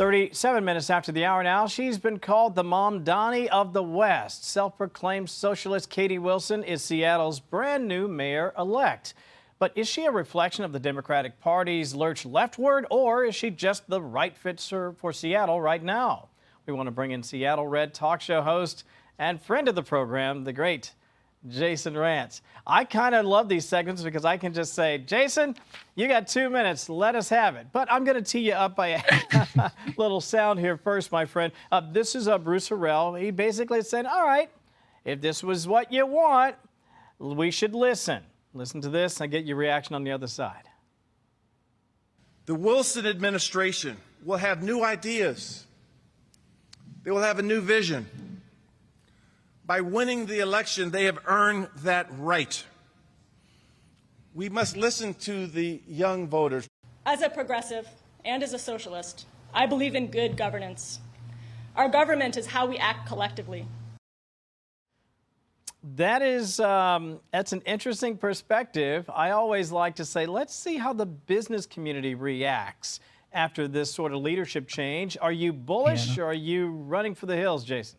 37 minutes after the hour now, she's been called the Mamdani of the West. Self-proclaimed socialist Katie Wilson is Seattle's brand new mayor-elect. But is she a reflection of the Democratic Party's lurch leftward, or is she just the right fit for Seattle right now? We want to bring in Seattle Red talk show host and friend of the program, the great Jason Rantz. I kind of love these segments because I can just say, Jason, you got 2 minutes. Let us have it. But I'm going to tee you up by a little sound here first, my friend. This is Bruce Harrell. He basically said, all right, if this was what you want, we should listen. Listen to this and get your reaction on the other side. The Wilson administration will have new ideas. They will have a new vision. By winning the election, they have earned that right. We must listen to the young voters. As a progressive and as a socialist, I believe in good governance. Our government is how we act collectively. That's an interesting perspective. I always like to say, let's see how the business community reacts after this sort of leadership change. Are you bullish or are you running for the hills, Jason?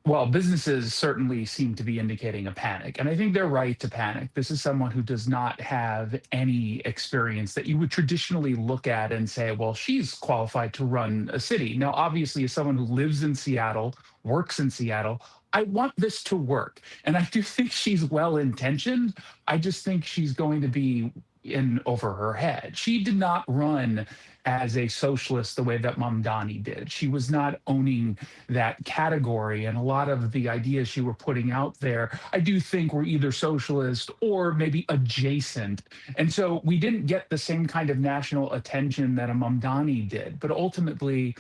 Well, businesses certainly seem to be indicating a panic, and I think they're right to panic. This is someone who does not have any experience that you would traditionally look at and say, well, she's qualified to run a city. Now, obviously, as someone who lives in Seattle, works in Seattle, I want this to work. And I do think she's well-intentioned. I just think she's going to be in over her head. She did not run as a socialist the way that Mamdani did. She was not owning that category, and a lot of the ideas she were putting out there, I do think were either socialist or maybe adjacent. And so we didn't get the same kind of national attention that a Mamdani did. But ultimately,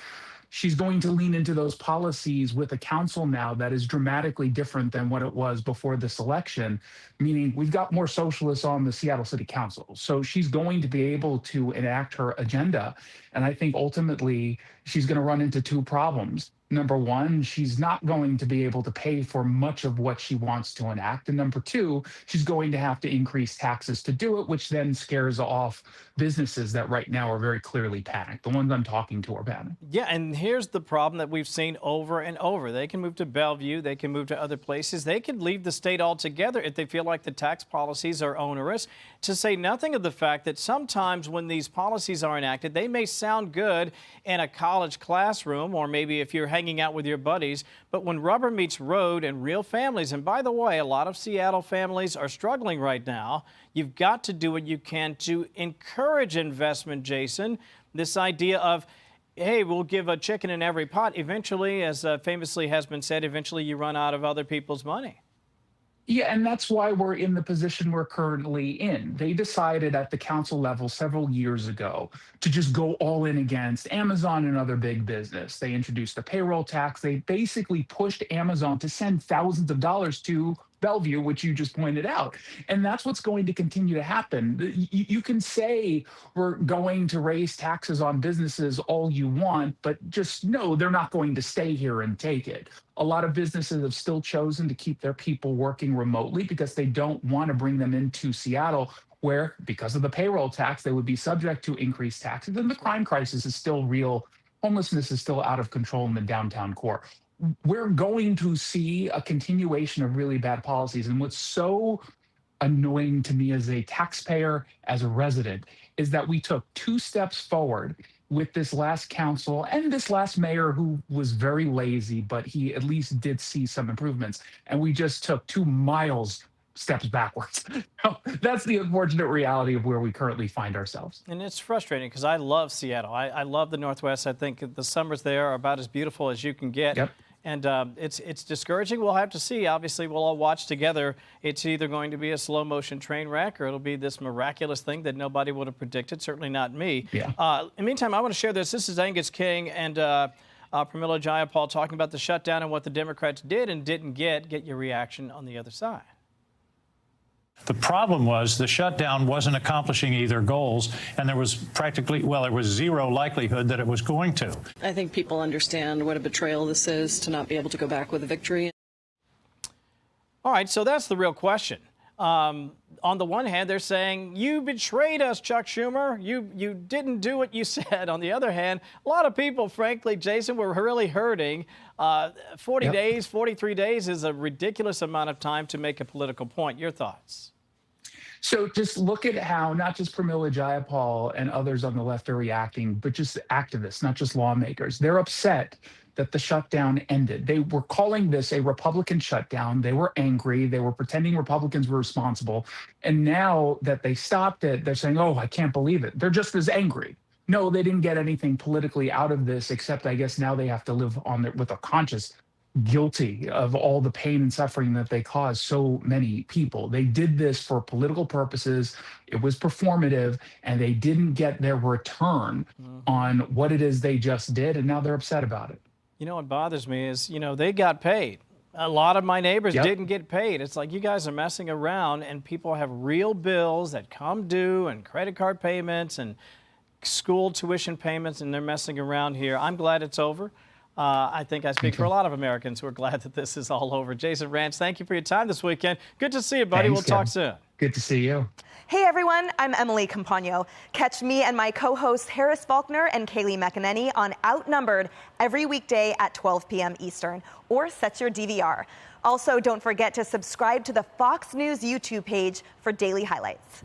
she's going to lean into those policies with a council now that is dramatically different than what it was before this election, meaning we've got more socialists on the Seattle City Council. So she's going to be able to enact her agenda. And I think ultimately she's going to run into two problems. Number one, she's not going to be able to pay for much of what she wants to enact. And number two, she's going to have to increase taxes to do it, which then scares off businesses that right now are very clearly panicked. The ones I'm talking to are panicked. Yeah, and here's the problem that we've seen over and over. They can move to Bellevue. They can move to other places. They can leave the state altogether if they feel like the tax policies are onerous, to say nothing of the fact that sometimes when these policies are enacted, they may sound good in a college classroom or maybe if you're hanging out with your buddies, but when rubber meets road and real families, and by the way, a lot of Seattle families are struggling right now, you've got to do what you can to encourage investment, Jason. This idea of, hey, we'll give a chicken in every pot. Eventually, as famously has been said, eventually you run out of other people's money. Yeah, and that's why we're in the position we're currently in. They decided at the council level several years ago to just go all in against Amazon and other big business. They introduced the payroll tax. They basically pushed Amazon to send thousands of dollars to Bellevue, which you just pointed out. And that's what's going to continue to happen. You can say we're going to raise taxes on businesses all you want, but just know they're not going to stay here and take it. A lot of businesses have still chosen to keep their people working remotely because they don't want to bring them into Seattle, where, because of the payroll tax, they would be subject to increased taxes. And the crime crisis is still real. Homelessness is still out of control in the downtown core. We're going to see a continuation of really bad policies. And what's so annoying to me as a taxpayer, as a resident, is that we took 2 steps forward with this last council and this last mayor who was very lazy, but he at least did see some improvements. And we just took 2 steps backwards. That's the unfortunate reality of where we currently find ourselves. And it's frustrating because I love Seattle. I love the Northwest. I think the summers there are about as beautiful as you can get. Yep. And it's discouraging. We'll have to see. Obviously, we'll all watch together. It's either going to be a slow-motion train wreck or it'll be this miraculous thing that nobody would have predicted, certainly not me. Yeah. In the meantime, I want to share this. This is Angus King and Pramila Jayapal talking about the shutdown and what the Democrats did and didn't get. Get your reaction on the other side. The problem was the shutdown wasn't accomplishing either goals, and there was practically, well, there was zero likelihood that it was going to. I think people understand what a betrayal this is to not be able to go back with a victory. All right, so that's the real question. on the one hand, they're saying, you betrayed us, Chuck Schumer. You didn't do what you said. On the other hand, a lot of people, frankly, Jason, were really hurting. 40 days, 43 days is a ridiculous amount of time to make a political point. Your thoughts? So just look at how not just Pramila Jayapal and others on the left are reacting, but just activists, not just lawmakers. They're upset that the shutdown ended. They were calling this a Republican shutdown. They were angry. They were pretending Republicans were responsible. And now that they stopped it, they're saying, oh, I can't believe it. They're just as angry. No, they didn't get anything politically out of this, except I guess now they have to live on it with a conscience, guilty of all the pain and suffering that they caused so many people. They did this for political purposes. It was performative, and they didn't get their return on what it is they just did, and now they're upset about it. You know what bothers me is, they got paid. A lot of my neighbors didn't get paid. It's like you guys are messing around, and people have real bills that come due, and credit card payments and school tuition payments, and they're messing around here. I'm glad it's over. I think I speak for a lot of Americans who are glad that this is all over. Jason Rantz, thank you for your time this weekend. Good to see you, buddy. Thanks, we'll talk soon. Good to see you. Hey everyone, I'm Emily Campagno. Catch me and my co-hosts Harris Faulkner and Kaylee McEnany on Outnumbered every weekday at 12 p.m. Eastern, or set your DVR. Also, don't forget to subscribe to the Fox News YouTube page for daily highlights.